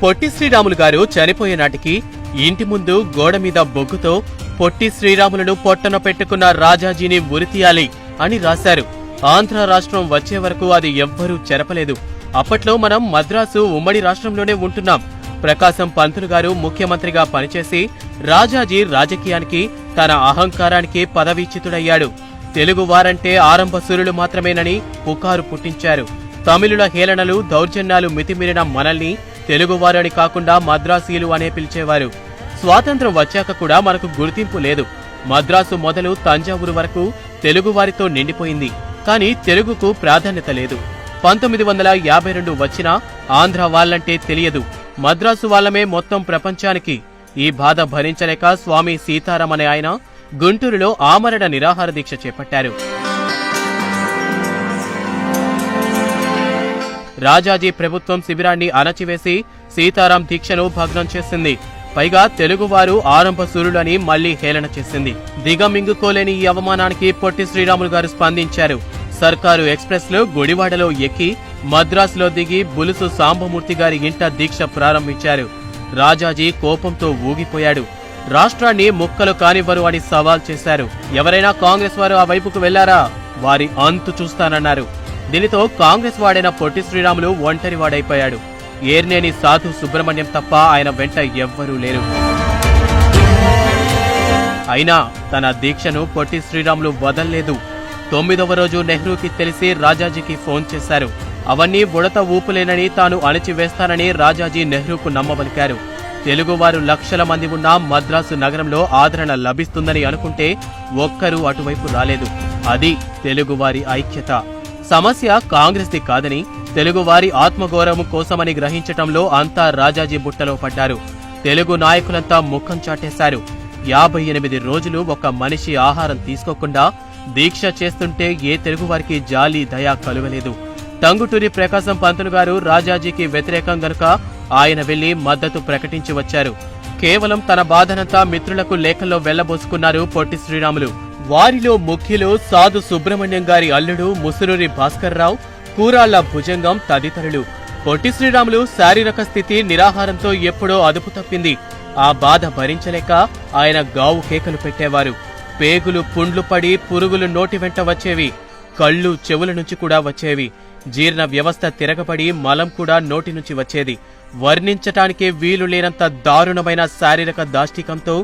పొట్టి శ్రీరాములు గారు చనిపోయే నాటికి ఇంటి ముందు గోడ మీద బొగ్గుతో పొట్టి శ్రీరాములను పొట్టన పెట్టుకున్న రాజాజీని ఉరితీయాలి అని రాశారు. ఆంధ్ర రాష్ట్రం వచ్చే వరకు అది ఎవ్వరూ చెరపలేదు. అప్పట్లో మనం మద్రాసు ఉమ్మడి రాష్ట్రంలోనే ఉంటున్నాం. ప్రకాశం పంతులు గారు ముఖ్యమంత్రిగా పనిచేసి రాజాజీ రాజకీయానికి, తన అహంకారానికి పదవీచ్యుతుడయ్యాడు. తెలుగు వారంటే ఆరంభ సూర్యులు మాత్రమేనని పుకారు పుట్టించారు. తమిళుల హేళనలు, దౌర్జన్యాలు మితిమీరిన మనల్ని తెలుగువారని కాకుండా మద్రాసీలు అనే పిలిచేవారు. స్వాతంత్ర్యం వచ్చాక కూడా మనకు గుర్తింపు లేదు. మద్రాసు మొదలు తంజావూరు వరకు తెలుగువారితో నిండిపోయింది. కానీ తెలుగుకు ప్రాధాన్యత లేదు. 1952 వచ్చినా ఆంధ్ర వాళ్ళంటే తెలియదు. మద్రాసు వాళ్ళమే మొత్తం ప్రపంచానికి. ఈ బాధ భరించలేక స్వామి సీతారాం అనే ఆయన గుంటూరులో ఆమరణ నిరాహార దీక్ష చేపట్టారు. రాజాజీ ప్రభుత్వం శిబిరాన్ని అణచివేసి సీతారాం దీక్షను భగ్నం చేసింది. పైగా తెలుగువారు ఆరంభ సూర్యులని మళ్లీ హేళన చేసింది. దిగమింగుకోలేని ఈ అవమానానికి పొట్టి శ్రీరాములు గారు స్పందించారు. సర్కారు ఎక్స్ప్రెస్ లో గుడివాడలో ఎక్కి మద్రాసులో దిగి బులుసు సాంబమూర్తి గారి ఇంట దీక్ష ప్రారంభించారు. రాజాజీ కోపంతో ఊగిపోయాడు. రాష్ట్రాన్ని ముక్కలు కానివ్వరు అని సవాల్ చేశారు. ఎవరైనా కాంగ్రెస్ వారు ఆ వైపుకు వెళ్లారా, వారి అంతు చూస్తానన్నారు. దీనితో కాంగ్రెస్ వాడైన పొట్టి శ్రీరాములు ఒంటరివాడైపోయాడు. ఏర్నేని సాధు సుబ్రహ్మణ్యం తప్ప ఆయన వెంట ఎవ్వరూ లేరు. అయినా తన దీక్షను పొట్టి శ్రీరాములు వదల్లేదు. 9వ రోజు నెహ్రూకి తెలిసి రాజాజీకి ఫోన్ చేశారు. అవన్నీ ఉడత ఊపులేనని, తాను అణిచివేస్తానని రాజాజీ నెహ్రూకు నమ్మబలికారు. తెలుగువారు లక్షల మంది ఉన్న మద్రాసు నగరంలో ఆదరణ లభిస్తుందని అనుకుంటే ఒక్కరూ అటువైపు రాలేదు. అది తెలుగువారి ఐక్యత. సమస్య కాంగ్రెస్ది కాదని, తెలుగువారి ఆత్మగౌరవం కోసమని గ్రహించటంలో అంతా రాజాజీ బుట్టలో పడ్డారు. తెలుగు నాయకులంతా ముఖం చాటేశారు. 58 రోజులు ఒక మనిషి ఆహారం తీసుకోకుండా దీక్ష చేస్తుంటే ఏ తెలుగువారికి జాలి, దయ కలుగలేదు. టంగుటూరి ప్రకాశం పంతులు గారు రాజాజీకి వ్యతిరేకం గనుక ఆయన వెళ్లి మద్దతు ప్రకటించి వచ్చారు. కేవలం తన బాధనంతా మిత్రులకు లేఖల్లో వెళ్లబోసుకున్నారు పొట్టి శ్రీరాములు. వారిలో ముఖ్యులు సాధు సుబ్రహ్మణ్యం గారి అల్లుడు ముసురూరి భాస్కర్రావు, కూరాళ్ల భుజంగం తదితరులు. పొట్టి శ్రీరాములు శారీరక స్థితి నిరాహారంతో ఎప్పుడో అదుపు తప్పింది. ఆ బాధ భరించలేక ఆయన గావు కేకలు పెట్టేవారు. పేగులు పుండ్లు పడి పురుగులు నోటి వెంట వచ్చేవి. కళ్ళు, చెవుల నుంచి కూడా వచ్చేవి. జీర్ణ వ్యవస్థ తిరగబడి మలం కూడా నోటి నుంచి వచ్చేది. వర్ణించటానికే వీలు లేనంత దారుణమైన శారీరక దాష్టికంతో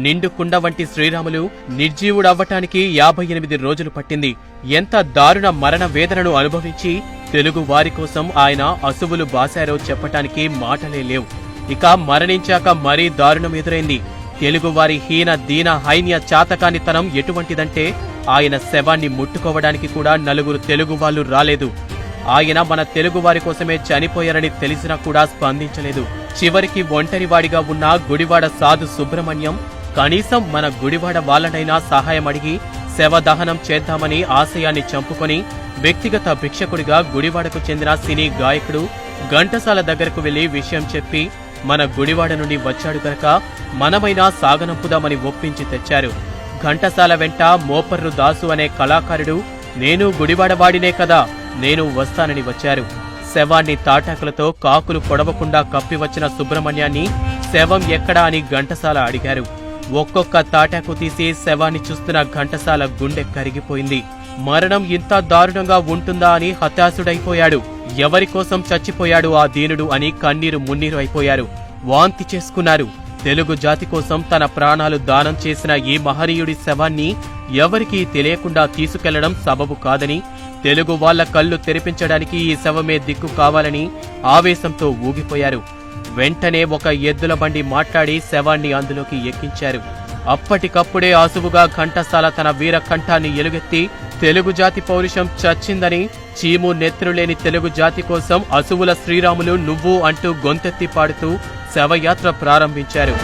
నిండు కుండ వంటి శ్రీరాములు నిర్జీవుడవ్వటానికి 58 రోజులు పట్టింది. ఎంత దారుణ మరణ వేదనను అనుభవించి తెలుగు వారి కోసం ఆయన అసువులు బాశారో చెప్పటానికి మాటలే లేవు. ఇక మరణించాక మరీ దారుణం ఎదురైంది. తెలుగువారి హీన, దీన, హైన్య చాతకానితనం ఎటువంటిదంటే ఆయన శవాన్ని ముట్టుకోవడానికి కూడా 4 తెలుగు వాళ్ళు రాలేదు. ఆయన మన తెలుగువారి కోసమే చనిపోయారని తెలిసినా కూడా స్పందించలేదు. చివరికి ఒంటరివాడిగా ఉన్న గుడివాడ సాధు సుబ్రహ్మణ్యం కనీసం మన గుడివాడ వాళ్ళనైనా సహాయం అడిగి శవదహనం చేద్దామని ఆశయాన్ని చంపుకొని వ్యక్తిగత భిక్షకుడిగా గుడివాడకు చెందిన సినీ గాయకుడు ఘంటసాల దగ్గరకు వెళ్లి విషయం చెప్పి మన గుడివాడ నుండి వచ్చాడు గనక మనమైనా సాగనంపుదామని ఒప్పించి తెచ్చారు. ఘంటసాల వెంట మోపర్రు దాసు అనే కళాకారుడు నేను గుడివాడవాడినే కదా, నేను వస్తానని వచ్చారు. శవాన్ని తాటాకులతో కాకులు పొడవకుండా కప్పివచ్చిన సుబ్రహ్మణ్యాన్ని శవం ఎక్కడా అని ఘంటసాల అడిగారు. ఒక్కొక్క తాటాకు తీసి శవాన్ని చూస్తున్న ఘంటసాల గుండె కరిగిపోయింది. మరణం ఇంత దారుణంగా ఉంటుందా అని హతాశుడైపోయాడు. ఎవరి కోసం చచ్చిపోయాడు ఆ దీనుడు అని కన్నీరు మున్నీరు అయిపోయారు. వాంతి చేసుకున్నారు. తెలుగు జాతి కోసం తన ప్రాణాలు దానం చేసిన ఈ మహనీయుడి శవాన్ని ఎవరికీ తెలియకుండా తీసుకెళ్లడం సబబు కాదని, తెలుగు వాళ్ల కళ్ళు తెరిపించడానికి ఈ శవమే దిక్కు కావాలని ఆవేశంతో ఊగిపోయారు. వెంటనే ఒక ఎద్దుల బండి మాట్లాడి శవాన్ని అందులోకి ఎక్కించారు. అప్పటికప్పుడే ఆసువుగా ఘంటసాల తన వీర కంఠాన్ని ఎలుగెత్తి తెలుగు జాతి పౌరుషం చచ్చిందని, చీము నెత్తురులేని తెలుగు జాతి కోసం అసువుల శ్రీరాములు నువ్వు అంటూ గొంతెత్తి పాడుతూ శవయాత్ర ప్రారంభించారు.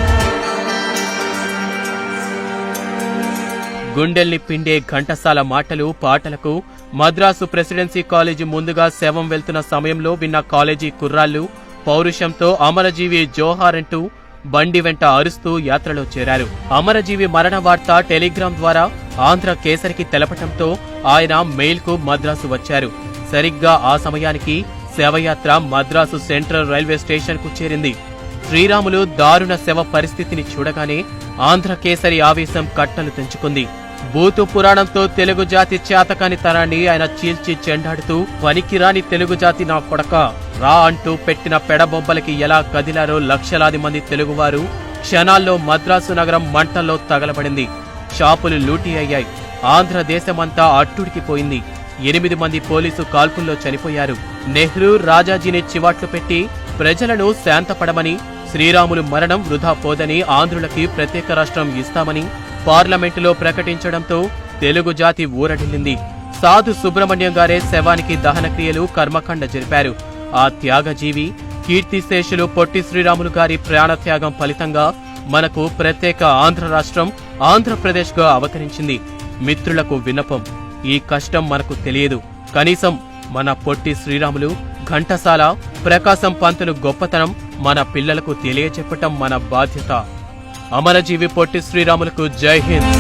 గుండెల్ని పిండే ఘంటసాల మాటలు, పాటలకు మద్రాసు ప్రెసిడెన్సీ కాలేజీ ముందుగా శవం వెళ్తున్న సమయంలో విన్న కాలేజీ కుర్రాళ్లు పౌరుషంతో అమరజీవి జోహార్ అంటూ బండి వెంట అరుస్తూ యాత్రలో చేరారు. అమరజీవి మరణ వార్త టెలిగ్రామ్ ద్వారా ఆంధ్ర కేసరికి తెలపటంతో ఆయన మెయిల్ కు మద్రాసు వచ్చారు. సరిగ్గా ఆ సమయానికి శవయాత్ర మద్రాసు సెంట్రల్ రైల్వే స్టేషన్ కు చేరింది. శ్రీరాములు దారుణ శవ పరిస్థితిని చూడగానే ఆంధ్రకేసరి ఆవేశం కట్టలు తెంచుకుంది. బూతు పురాణంతో తెలుగు జాతి చేతకాని తనాన్ని ఆయన చీల్చి చెండాడుతూ పనికిరాని తెలుగు జాతి నా కొడక రా అంటూ పెట్టిన పెడబొబ్బలకి ఎలా కదిలారో లక్షలాది మంది తెలుగువారు. క్షణాల్లో మద్రాసు నగరం మంటల్లో తగలబడింది. షాపులు లూటీ అయ్యాయి. ఆంధ్రదేశమంతా అట్టుడికిపోయింది. 8 మంది పోలీసు కాల్పుల్లో చనిపోయారు. నెహ్రూ రాజాజీని చివాట్లు పెట్టి ప్రజలను శాంతపడమని, శ్రీరాములు మరణం వృధా పోదని, ఆంధ్రులకి ప్రత్యేక రాష్ట్రం ఇస్తామని పార్లమెంటులో ప్రకటించడంతో తెలుగు జాతి ఊరడిల్లింది. సాధు సుబ్రహ్మణ్యం గారే శవానికి దహన క్రియలు, కర్మకాండ జరిపారు. ఆ త్యాగజీవి కీర్తిశేషులు పొట్టి శ్రీరాములు గారి ప్రాణత్యాగం ఫలితంగా మనకు ప్రత్యేక ఆంధ్ర రాష్ట్రం ఆంధ్రప్రదేశ్గా అవతరించింది. మిత్రులకు విన్నపం, ఈ కష్టం మనకు తెలియదు. కనీసం మన పొట్టి శ్రీరాములు, ఘంటసాల, ప్రకాశం పంతులు గొప్పతనం మన పిల్లలకు తెలియచెప్పటం మన బాధ్యత. అమరజీవి పొట్టి శ్రీరాములకు జై హింద్.